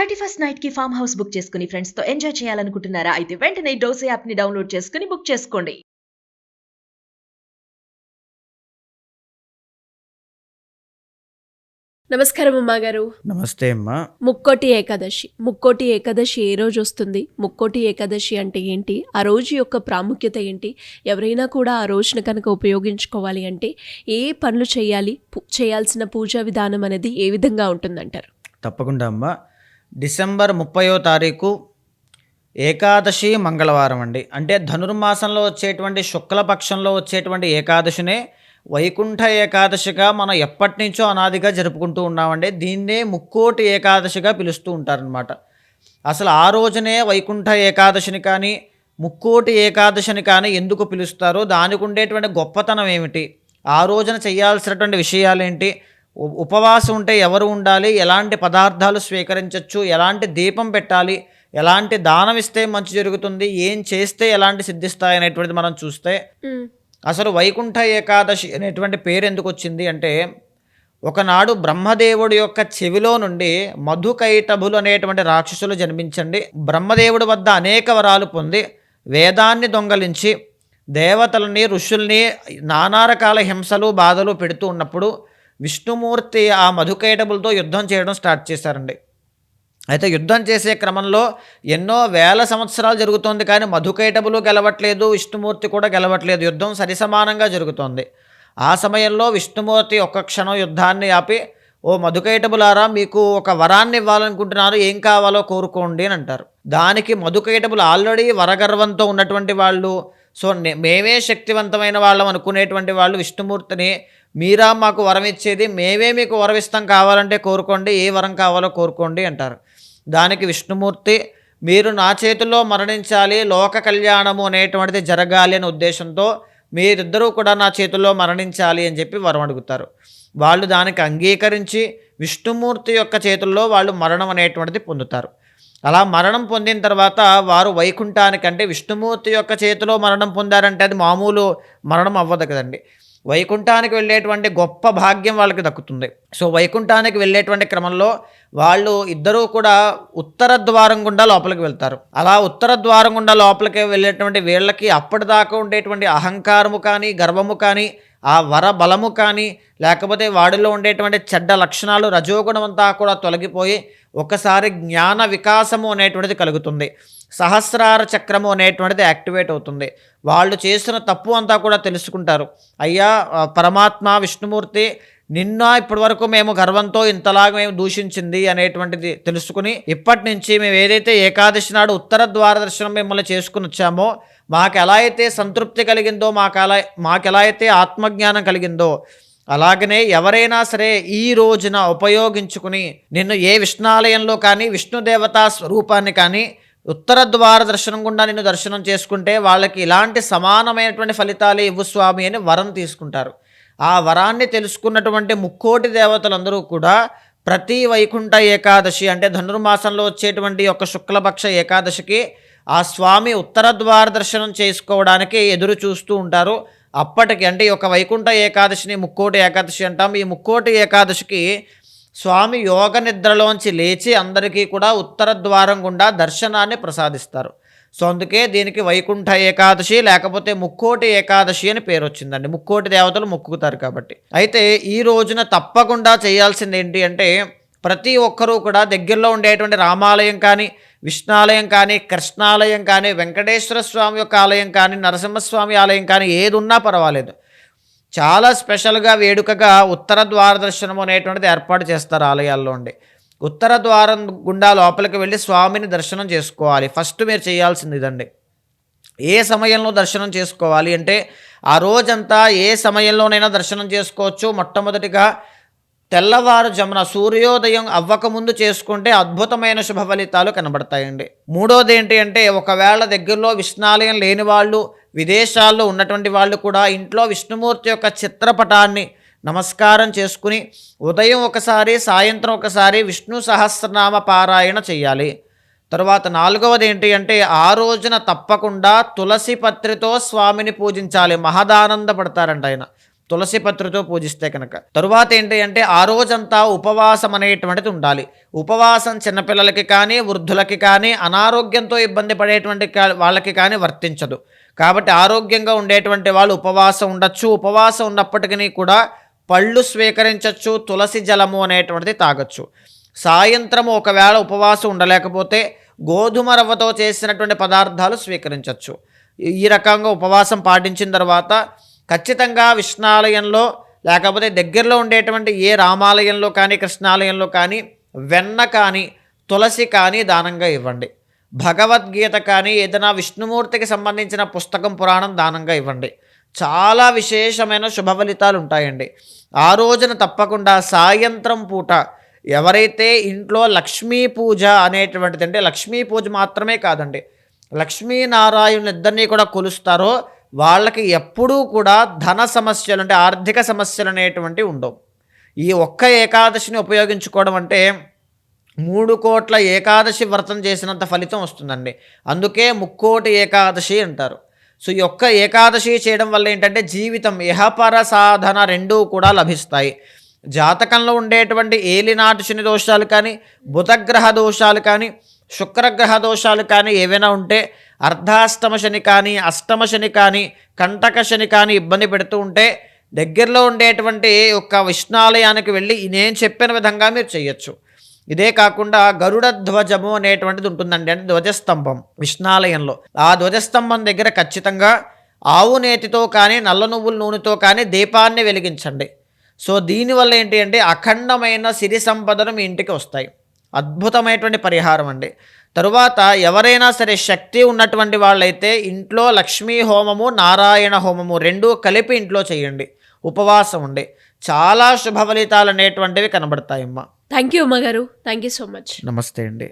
31st night కి farm house book చేసుకుని friends తో ఎంజాయ్ చేయాలనుకుంటున్నారా? అయితే వెంటనే డోసే యాప్ ని డౌన్లోడ్ చేసుకుని బుక్ చేసుకోండి. నమస్కారం అమ్మగారు. నమస్తే అమ్మా. ముక్కోటి ఏకాదశి ఏ రోజు వస్తుంది? ముక్కోటి ఏకాదశి అంటే ఏంటి? ఆ రోజు యొక్క ప్రాముఖ్యత ఏంటి? ఎవరైనా కూడా ఆ రోజున కనుక ఉపయోగించుకోవాలి అంటే ఏ పనులు చేయాలి? చేయాల్సిన పూజా విధానం అనేది ఏ విధంగా ఉంటుందంటారు? తప్పకుండా అమ్మా. డిసెంబర్ 30వ తారీఖు ఏకాదశి మంగళవారం అండి. అంటే ధనుర్మాసంలో వచ్చేటువంటి శుక్లపక్షంలో వచ్చేటువంటి ఏకాదశినే వైకుంఠ ఏకాదశిగా మనం ఎప్పటి నుంచో అనాదిగా జరుపుకుంటూ ఉన్నామండి. దీన్నే ముక్కోటి ఏకాదశిగా పిలుస్తూ ఉంటారనమాట. అసలు ఆ రోజునే వైకుంఠ ఏకాదశిని కానీ ముక్కోటి ఏకాదశిని కానీ ఎందుకు పిలుస్తారో, దానికి ఉండేటువంటి గొప్పతనం ఏమిటి, ఆ రోజున చేయాల్సినటువంటి విషయాలేంటి, ఉపవాసం ఉంటే ఎవరు ఉండాలి, ఎలాంటి పదార్థాలు స్వీకరించవచ్చు, ఎలాంటి దీపం పెట్టాలి, ఎలాంటి దానం ఇస్తే మంచి జరుగుతుంది, ఏం చేస్తే ఎలాంటి సిద్ధిస్తాయి అనేటువంటిది మనం చూస్తే, అసలు వైకుంఠ ఏకాదశి అనేటువంటి పేరు ఎందుకు వచ్చింది అంటే, ఒకనాడు బ్రహ్మదేవుడి యొక్క చెవిలో నుండి మధుకైటభులు అనేటువంటి రాక్షసులు జన్మించండి. బ్రహ్మదేవుడి వద్ద అనేక వరాలు పొంది వేదాన్ని దొంగలించి దేవతలని ఋషుల్ని నానా రకాల హింసలు బాధలు పెడుతూ ఉన్నప్పుడు విష్ణుమూర్తి ఆ మధుకైటభులతో యుద్ధం చేయడం స్టార్ట్ చేశారండి. అయితే యుద్ధం చేసే క్రమంలో ఎన్నో వేల సంవత్సరాలు జరుగుతోంది, కానీ మధుకైటభులు గెలవట్లేదు, విష్ణుమూర్తి కూడా గెలవట్లేదు. యుద్ధం సరిసమానంగా జరుగుతోంది. ఆ సమయంలో విష్ణుమూర్తి ఒక్క క్షణం యుద్ధాన్ని ఆపి, ఓ మధుకైటభులారా, మీకు ఒక వరాన్ని ఇవ్వాలనుకుంటున్నారు, ఏం కావాలో కోరుకోండి అని అంటారు. దానికి మధుకైటభులు ఆల్రెడీ వరగర్వంతో ఉన్నటువంటి వాళ్ళు, సో మేమే శక్తివంతమైన వాళ్ళం అనుకునేటువంటి వాళ్ళు విష్ణుమూర్తిని, మీరా మాకు వరం ఇచ్చేది, మేమే మీకు వరం ఇస్తాం, కావాలంటే కోరుకోండి, ఏ వరం కావాలో కోరుకోండి అంటారు. దానికి విష్ణుమూర్తి, మీరు నా చేతుల్లో మరణించాలి, లోక కళ్యాణము అనేటువంటిది జరగాలి అనే ఉద్దేశంతో మీరిద్దరూ కూడా నా చేతుల్లో మరణించాలి అని చెప్పి వరం అడుగుతారు. వాళ్ళు దానికి అంగీకరించి విష్ణుమూర్తి యొక్క చేతుల్లో వాళ్ళు మరణం అనేటువంటిది పొందుతారు. అలా మరణం పొందిన తర్వాత వారు వైకుంఠానికి, అంటే విష్ణుమూర్తి యొక్క చేతిలో మరణం పొందారంటే అది మామూలు మరణం అవ్వదు కదండి. వైకుంఠానికి వెళ్ళేటువంటి గొప్ప భాగ్యం వాళ్ళకి దక్కుతుంది. సో వైకుంఠానికి వెళ్ళేటువంటి క్రమంలో వాళ్ళు ఇద్దరూ కూడా ఉత్తర ద్వారం గుండా లోపలికి వెళ్తారు. అలా ఉత్తర ద్వారం గుండా లోపలికి వెళ్ళేటువంటి వీళ్ళకి అప్పటిదాకా ఉండేటువంటి అహంకారము కానీ, గర్వము కానీ, ఆ వర బలము కానీ, లేకపోతే వాడిలో ఉండేటువంటి చెడ్డ లక్షణాలు, రజోగుణం అంతా కూడా తొలగిపోయి ఒకసారి జ్ఞాన వికాసము అనేటువంటిది కలుగుతుంది. సహస్రార చక్రము అనేటువంటిది యాక్టివేట్ అవుతుంది. వాళ్ళు చేసిన తప్పు అంతా కూడా తెలుసుకుంటారు. అయ్యా పరమాత్మ విష్ణుమూర్తి, నిన్న ఇప్పటి వరకు మేము గర్వంతో ఇంతలాగా మేము దూషించింది అనేటువంటిది తెలుసుకుని, ఇప్పటి నుంచి మేము ఏదైతే ఏకాదశి నాడు ఉత్తర ద్వార దర్శనం మిమ్మల్ని చేసుకుని వచ్చామో, మాకు ఎలా అయితే సంతృప్తి కలిగిందో, మాకు ఎలా అయితే ఆత్మజ్ఞానం కలిగిందో, అలాగనే ఎవరైనా సరే ఈ రోజున ఉపయోగించుకుని నిన్ను ఏ విష్ణాలయంలో కానీ, విష్ణుదేవతా స్వరూపాన్ని కానీ ఉత్తర ద్వార దర్శనం గుండా నిన్ను దర్శనం చేసుకుంటే వాళ్ళకి ఇలాంటి సమానమైనటువంటి ఫలితాలే ఇవ్వు స్వామి అని వరం తీసుకుంటారు. ఆ వరాన్ని తెలుసుకున్నటువంటి ముక్కోటి దేవతలందరూ కూడా ప్రతి వైకుంఠ ఏకాదశి, అంటే ధనుర్మాసంలో వచ్చేటువంటి యొక్క శుక్లపక్ష ఏకాదశికి ఆ స్వామి ఉత్తర ద్వార దర్శనం చేసుకోవడానికి ఎదురు చూస్తూ ఉంటారు. అప్పటికి, అంటే ఒక వైకుంఠ ఏకాదశిని ముక్కోటి ఏకాదశి అంటాం. ఈ ముక్కోటి ఏకాదశికి స్వామి యోగ నిద్రలోంచి లేచి అందరికీ కూడా ఉత్తర ద్వారం గుండా దర్శనాన్ని ప్రసాదిస్తారు. సో అందుకే దీనికి వైకుంఠ ఏకాదశి లేకపోతే ముక్కోటి ఏకాదశి అని పేరు వచ్చిందండి. ముక్కోటి దేవతలు మొక్కుతారు కాబట్టి. అయితే ఈ రోజున తప్పకుండా చేయాల్సింది ఏంటి అంటే, ప్రతి ఒక్కరూ కూడా దగ్గరలో ఉండేటువంటి రామాలయం కానీ, విష్ణాలయం కానీ, కృష్ణాలయం కానీ, వెంకటేశ్వర స్వామి యొక్క ఆలయం కానీ, నరసింహస్వామి ఆలయం కానీ, ఏది ఉన్నా పర్వాలేదు, చాలా స్పెషల్గా వేడుకగా ఉత్తర ద్వార దర్శనం అనేటువంటిది ఏర్పాటు చేస్తారు ఆలయాల్లో ఉండి. ఉత్తర ద్వారం గుండా లోపలికి వెళ్ళి స్వామిని దర్శనం చేసుకోవాలి. ఫస్ట్ మీరు చేయాల్సింది ఇదండి. ఏ సమయంలో దర్శనం చేసుకోవాలి అంటే, ఆ రోజంతా ఏ సమయంలోనైనా దర్శనం చేసుకోవచ్చు. మొట్టమొదటిగా తెల్లవారుజామున సూర్యోదయం అవ్వకముందు చేసుకుంటే అద్భుతమైన శుభ ఫలితాలు కనబడతాయండి. మూడోది ఏంటి అంటే, ఒకవేళ దగ్గరలో విష్ణాలయం లేని వాళ్ళు, విదేశాల్లో ఉన్నటువంటి వాళ్ళు కూడా ఇంట్లో విష్ణుమూర్తి యొక్క చిత్రపటాన్ని నమస్కారం చేసుకుని ఉదయం ఒకసారి, సాయంత్రం ఒకసారి విష్ణు సహస్రనామ పారాయణ చేయాలి. తరువాత నాలుగవది ఏంటి అంటే, ఆ రోజున తప్పకుండా తులసి పత్రితో స్వామిని పూజించాలి. మహదానంద పడతారంట ఆయన. తులసి పత్రితో పూజిస్తే కనుక. తరువాత ఏంటి అంటే ఆ రోజంతా ఉపవాసం అనేటువంటిది ఉండాలి. ఉపవాసం చిన్నపిల్లలకి కానీ, వృద్ధులకి కానీ, అనారోగ్యంతో ఇబ్బంది పడేటువంటి వాళ్ళకి కానీ వర్తించదు. కాబట్టి ఆరోగ్యంగా ఉండేటువంటి వాళ్ళు ఉపవాసం ఉండొచ్చు. ఉపవాసం ఉన్నప్పటికీ కూడా పళ్ళు స్వీకరించవచ్చు, తులసి జలము అనేటువంటిది తాగొచ్చు. సాయంత్రము ఒకవేళ ఉపవాసం ఉండలేకపోతే గోధుమ రవ్వతో చేసినటువంటి పదార్థాలు స్వీకరించవచ్చు. ఈ రకంగా ఉపవాసం పాటించిన తర్వాత ఖచ్చితంగా విష్ణాలయంలో లేకపోతే దగ్గరలో ఉండేటువంటి ఏ రామాలయంలో కానీ, కృష్ణాలయంలో కానీ వెన్న కానీ, తులసి కానీ దానంగా ఇవ్వండి. భగవద్గీత కానీ ఏదైనా విష్ణుమూర్తికి సంబంధించిన పుస్తకం, పురాణం దానంగా ఇవ్వండి. చాలా విశేషమైన శుభ ఫలితాలు ఉంటాయండి. ఆ రోజున తప్పకుండా సాయంత్రం పూట ఎవరైతే ఇంట్లో లక్ష్మీ పూజ అనేటువంటిది, అంటే లక్ష్మీ పూజ మాత్రమే కాదండి, లక్ష్మీనారాయణులు ఇద్దరినీ కూడా కొలుస్తారో వాళ్ళకి ఎప్పుడూ కూడా ధన సమస్యలు, అంటే ఆర్థిక సమస్యలు అనేటువంటివి ఉండవు. ఈ ఒక్క ఏకాదశిని ఉపయోగించుకోవడం అంటే 3 కోట్ల ఏకాదశి వ్రతం చేసినంత ఫలితం వస్తుందండి. అందుకే ముక్కోటి ఏకాదశి అంటారు. సో ఈ ఒక్క ఏకాదశి చేయడం వల్ల ఏంటంటే జీవితం ఇహపర సాధన రెండూ కూడా లభిస్తాయి. జాతకంలో ఉండేటువంటి ఏలినాటి శని దోషాలు కానీ, బుధగ్రహ దోషాలు కానీ, శుక్రగ్రహ దోషాలు కానీ ఏవైనా ఉంటే, అర్ధాష్టమ శని కానీ, అష్టమ శని కానీ, కంటక శని కానీ ఇబ్బంది పెడుతూ ఉంటే దగ్గరలో ఉండేటువంటి ఒక విష్ణాలయానికి వెళ్ళి నేను చెప్పిన విధంగా మీరు చేయొచ్చు. ఇదే కాకుండా గరుడ ధ్వజము అనేటువంటిది ఉంటుందండి, అంటే ధ్వజస్తంభం విష్ణాలయంలో. ఆ ధ్వజస్తంభం దగ్గర ఖచ్చితంగా ఆవు నేతితో కానీ, నల్ల నువ్వుల నూనెతో కానీ దీపాన్ని వెలిగించండి. సో దీనివల్ల ఏంటి అంటే అఖండమైన సిరి సంపదలు మీ ఇంటికి వస్తాయి. అద్భుతమైనటువంటి పరిహారం అండి. తరువాత ఎవరైనా సరే శక్తి ఉన్నటువంటి వాళ్ళైతే ఇంట్లో లక్ష్మీ హోమము, నారాయణ హోమము రెండూ కలిపి ఇంట్లో చేయండి. ఉపవాసం ఉండి చాలా శుభ ఫలితాలు అనేటువంటివి కనబడతాయమ్మా. థ్యాంక్ యూ అమ్మగారు. Thank you so much. నమస్తే అండి.